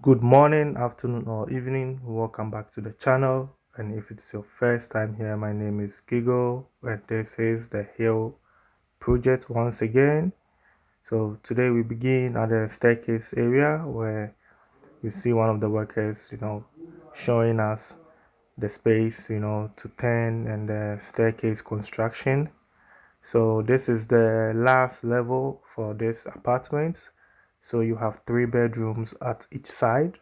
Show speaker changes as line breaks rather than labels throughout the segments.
Good morning, afternoon, or evening. Welcome back to the channel. And if it's your first time here, my name is Gigo, and this is the Hill project once again. So today we begin at the staircase area where you see one of the workers, showing us the space, to turn and the staircase construction. So this is the last level for this apartment. So you have 3 bedrooms at each side,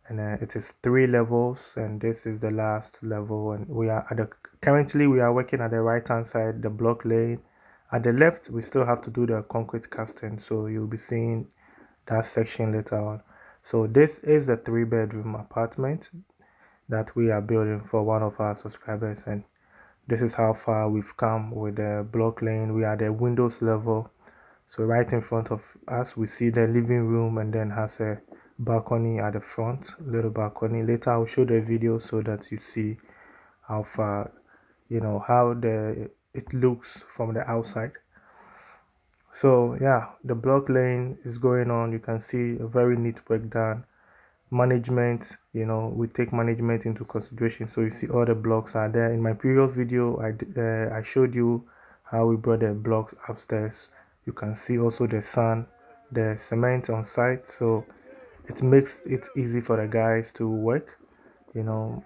and it is 3 levels, and this is the last level. And we are at the currently we are working at the right hand side, the block lane. At the left, we still have to do the concrete casting, so you'll be seeing that section later on. So this is the 3 bedroom apartment that we are building for one of our subscribers, and this is how far we've come with the block lane. We are at the windows level, so right in front of us, we see the living room, and then has a balcony at the front, little balcony. Later, I'll show the video so that you see how far, how it looks from the outside. So yeah, the block lane is going on. You can see a very neat work done. Management, we take management into consideration. So you see all the blocks are there. In my previous video, I showed you how we brought the blocks upstairs. You can see also the sun, the cement on site, so it makes it easy for the guys to work, you know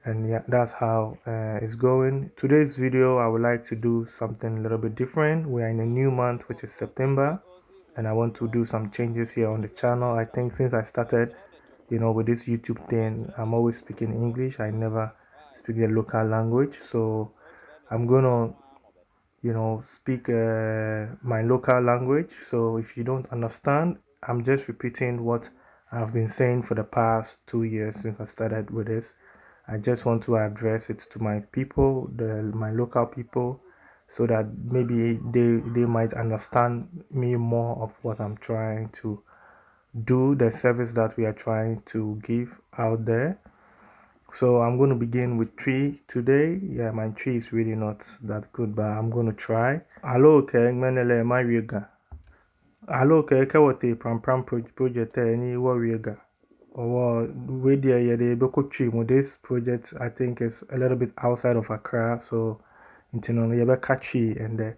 and yeah, that's how it's going. Today's video, I would like to do something a little bit different. We are in a new month, which is September, and I want to do some changes here on the channel. I think since I started, with this YouTube thing, I'm always speaking English. I never speak the local language, so I'm gonna speak my local language. So if you don't understand, I'm just repeating what I've been saying for the past 2 years since I started with this. I just want to address it to my people, my local people, so that maybe they might understand me more of what I'm trying to do, the service that we are trying to give out there. So I'm going to begin with tree today. Yeah, my tree is really not that good, but I'm going to try. Hello, okay, menele mariga. Hello, okay, kawote pram project any warrior. Or where the Boko tree. This project I think is a little bit outside of Accra, so intino yebe catchy and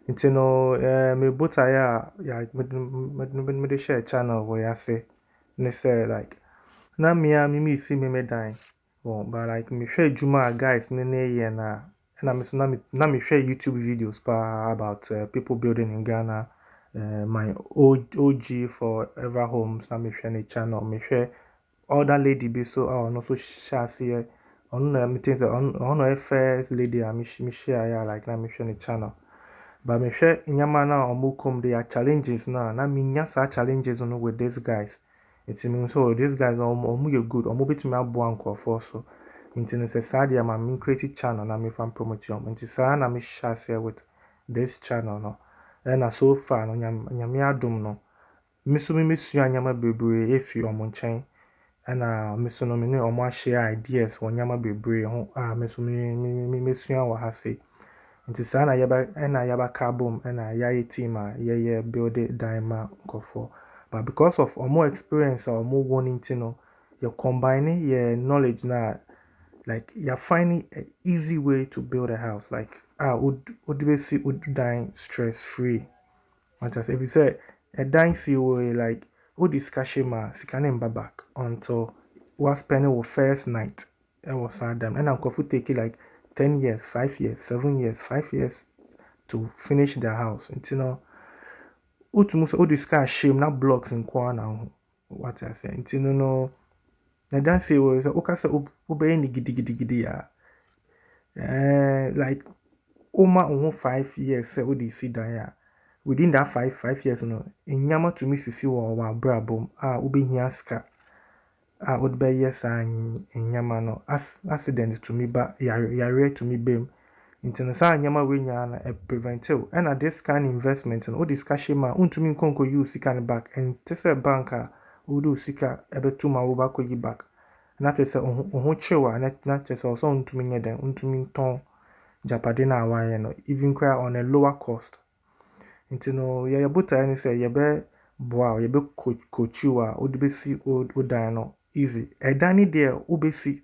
intino me buta ya me share channel where I say ne say like na me see me dying. Oh, but like me share Juma guys nene ye na me so na me share YouTube videos about people building in Ghana. My OG Forever Homes na me share the channel. Me share other lady be so no so share on me think on first lady me share ya like na me share the channel. But me share nyama na omo come there challenges na me nya sa challenges no with these guys. It means so these guys omo you good omo betumi abo ankrofo so nti no se sad ya ma me create channel na me fan promote yom nti sa na me share with this channel no na so far no nyame adom no me so me mesua nyama bebre efi omo nchen na me so no me ne omo share ideas won nyama bebre ho me so me mesua wo ha sei nti saa na yaba carbon na yaye team a ye build dynama nkofo. But because of more experience or more warning no you're combining your knowledge now, like you're finding an easy way to build a house, like would be see would dying stress free. What I say, if you say a dying see way like would discussion ma sikanem back until was spending the first night. It was sad them and I'm going take it like 10 years, 5 years, 7 years, 5 years to finish their house. And utumu o discuss shame na blocks in kwana what I say. And no na dan say was okasa obey ni gidi ya. Like Oma on 5 years say we see dan ya. Within that 5 years no enyama to me sisi wa brabom obehia ska would be yes and nyama no accident to me but yare to me bem into no sa nyama we nya na preventive and at this kind investment and all discussion ma untumi nkonko use sika back and this a banker wo do sika ebetuma wo back yi back na pese ohun chewa na pese also untumi nya den untumi ton japade na awaye no even cry on a lower cost into no ye buta any say ye be boa ye be coachiwa o de be si o dan no easy dan ni de o be si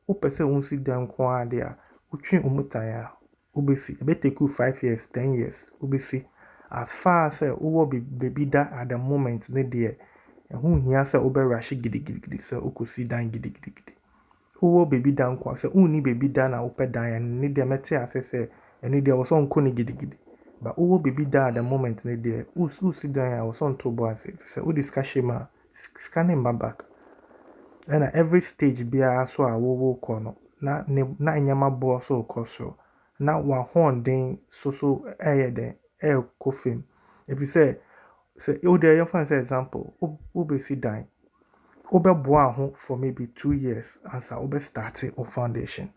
o pese won si dan ko ade a utwe omutan a o be si e be take you 5 years 10 years o be si as far as wo baby da at the moment ne de ho hia se o be rush gidigidi se o kosi dan gidigidi wo baby dan ko se unni baby dan na wo pe dan ne de mete ase se eni de wo so nko ne gidigidi ba wo baby da at the moment ne de si dan a wo so nto bo ase se wo discussion ma scanning back and every stage bia so a wo ko no na nyama bo so ko so na wa horn den so den ko fam if you say o de your fan say example wo be si dan wo be boa ho for maybe 2 years ansa wo be start o foundation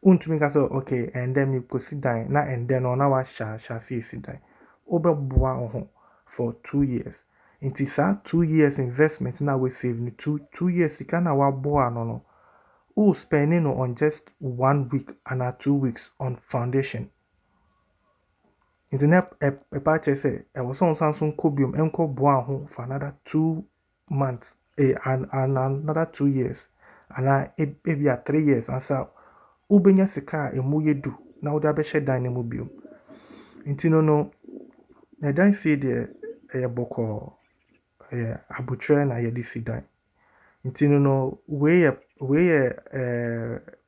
untumi ka so okay and then me go si dan na and then na wa sha si dan wo be boa ho for 2 years into sa 2 years investment na we save ni 2 years sika na wa boa no who spending on just 1 week and 2 weeks on foundation into na e pa che say e was on Samsung kobium enko boa ho for another 2 months and another 2 years and maybe 3 years ansa ubenya sika emu yedu na woda be dan mu biom nti no na dan see de boko abutre na ye di si dan nti no we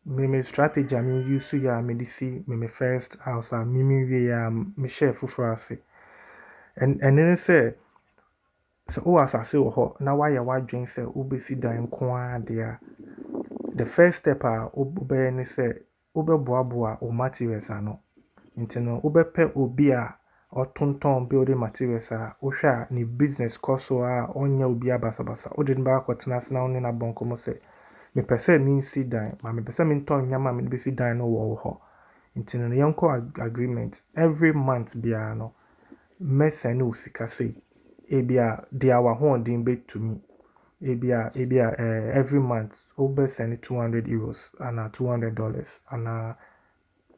me strategy me use ya me di si me first house me we ya me share fufura ase and then say so o asase wo ho na wa ye wadwen say obesi dan ko ade a the first step a obey ni say obeboaboa o materials ano nti no obepe obi a otonton building materials a wohwe a ni business course a onya obi abasabasa ode nba akotena se na woni na bonko mo say me pese mi nsi dan ma me pese mi nton nyama me be si dan no wo ho nti no yenko agreement every month bia no mesen usika say ebia dia wa ho din be to me ebia every month over send 200 euros and $200 and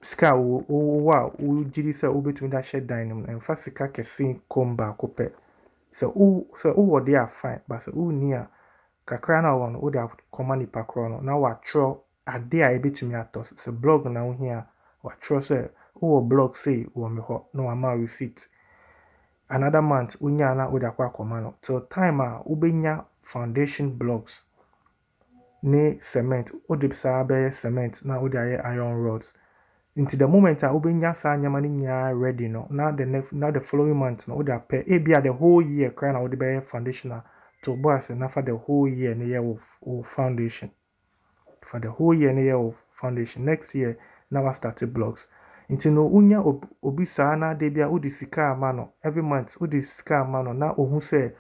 ska wa jiri say obetumi da share dan no en fa sika kese komba kope so wo dey fine but so ni a kakra na wo no wo da command nipa kro no na wa tro ade a ebetumi atos so blog na wo hia wa tro say wo blog say wo me ho no ama receipt another month unya na wo da kwa command till time a ubenya foundation blocks ne cement odipsa be cement na wo da iron rods into the moment a ubenya sa nyama ni nya ready no na the following month no wo da pay e bia the whole year cry na wo de be foundation to boss na for the whole year ne year of foundation for the whole year ne year of foundation next year na wa start blocks into no unya obi sa na de bia odi sika ama no every month odi sika ama no na ohun say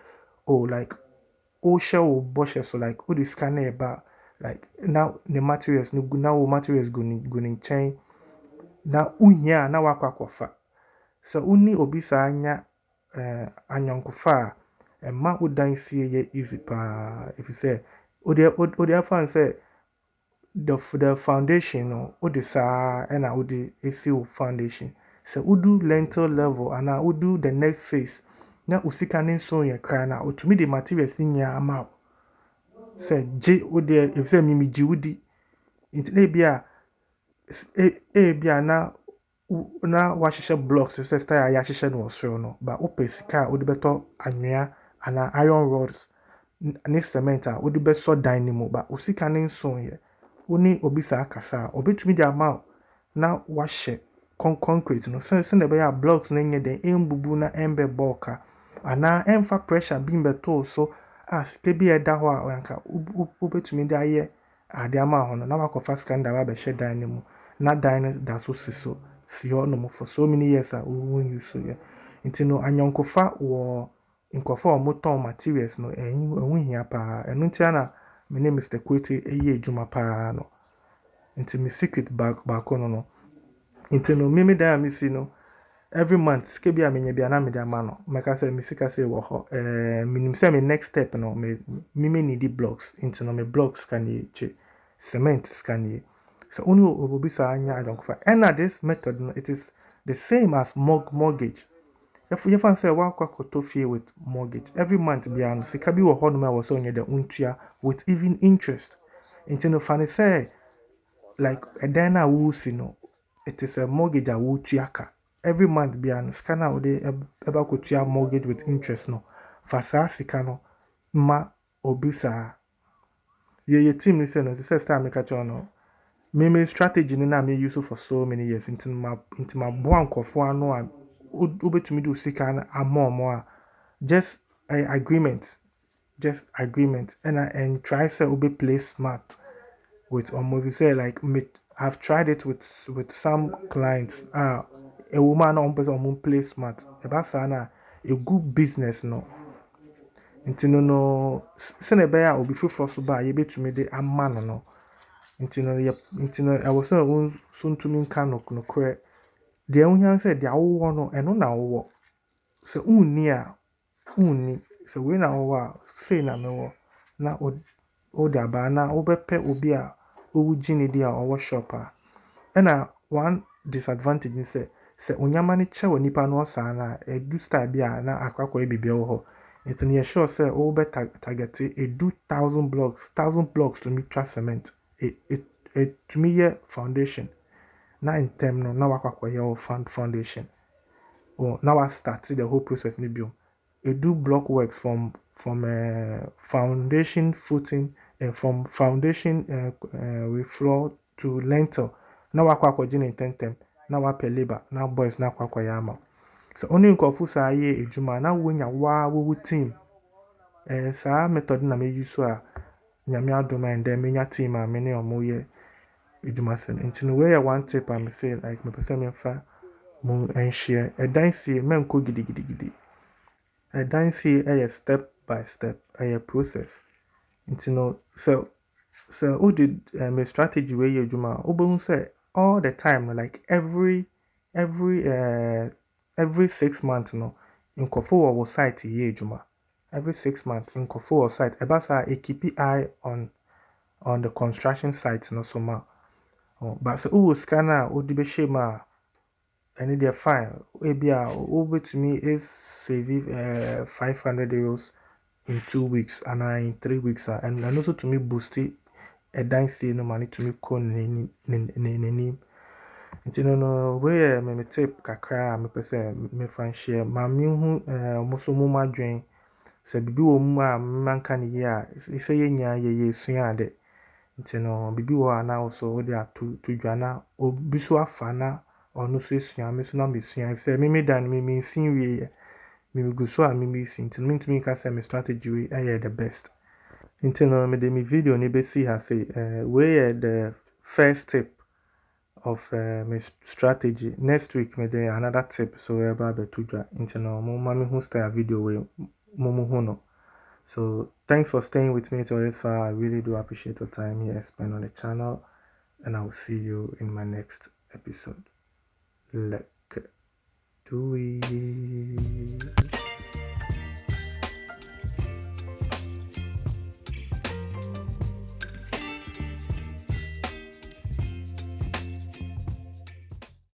oh like o show boshe so like odi sika na eba like now the materials no now materials go ni chain na uhia na wakwa kofa so uni obi sa anya anyonkofa ma udan sie ye easy pa if you say odi afan say the foundation no odi sa na odi esi foundation so udu lentil level and udu the next phase na usika ne so ye kra na otumi the materials nya ama say je odi if say mimi ji udi inti bia bia na wahyehyɛ blocks sɛ style ya hyehyɛ no osoro no ba opesika odi beto anwea ana iron rods ne cement a odi beso dan ni mu ba osika ne nso ye woni obi sa akasa obetumi di ama na wahye concrete no se na be ya blocks na nye den embubu na embe bulka ana emfa pressure bi mbeto so sika bi eda ho a anka obetumi di aye ade ama ho no na wakofa sika nda ba be hye dan ni mu na dan da so siso si ho no for so many years we won use so yeah nti no anyonkofa wo nkofo o moton materials no ehun hia pa enu nti ana me name Mr. Kwete eye adwuma pa no nti me secret back no nti no me dan me si no every month ske bia menye bia na me da ma no meka say me sika say wo ho minim say me next step no me need blocks nti no me blocks kan ye cement scan ye so only obi sa anya adonkofa and this method no it is the same as mortgage You fan say wa kwakoto fie with mortgage every month bia no sika bi wo ho no ma wo so onye de untua with even interest. Nti no fan say like a dan na wo si no it is a mortgage a wo tua ka every month bia no sika na wo de eba kotua mortgage with interest no fa saa sika no ma obi saa ye team ni say no say start make a no me strategy ni na me use for so many years into my bo ankofo ano a obetumi do sika na amomo a just agreement and try say obe play smart with movie say like me I've tried it with some clients a woman on person play smart about sana a good business no nti no se na be a obi foforo so ba ye betumi de ama no nti no I was so ntumi nka no kore de ehun say de awo no eno na wo se unni a unni se we na wo a say na me wo na o da ba na wo bepe obi a owu gini di a owo shop a na one disadvantage ni se onyama ne che wo nipa no osa na edu style bi a na akwakwa bibia wo ho it na sure say o be target e do 1000 blocks to meet cement to me ye foundation na in term no na wakwakwa ye foundation or now I started the whole process ni bio e do block works from foundation footing and from foundation with floor to lintel na wakwakwa jin in tentem na wapɛ labor na boys na kwakwa yama so only nkofu saa ye ejuma na wonya wo team saa method na me use so a nyame adoma and then menya team a me ne omo ye ejuma sen nti no we one tip am say like me person me fa mo enhye edan sie menko gidigidi edan sie step by step process nti no so who did my strategy where you juma obon say all the time like every 6 months no nkofo wo site ye juma every 6 months nkofo wo site ebasa e keep eye on the construction site no so ma but so who scanner odi be shema and they fine maybe over to me is save 500 euros in 2 weeks and in 3 weeks and also to me boost it a dance no money to me con name nti no we me tape kakra me pese me fan share ma me hu muso mu madwen se bibi wo mu a manka ne ye a ife ye nya ye sua ade nti no bibi wo ana also wo de atu to dwana obi so afa na ono so esua me so na me sua se me dan me sin wie me go so a me sin nti me ntumi ka say me strategy we the best nti no me de me video ni be see ha say we the first tip of my strategy. Next week, me there another tip so about the tuja internal mommy who start a video with momo hono. So thanks for staying with me till this far. I really do appreciate your time here spent on the channel, and I will see you in my next episode. Like do it.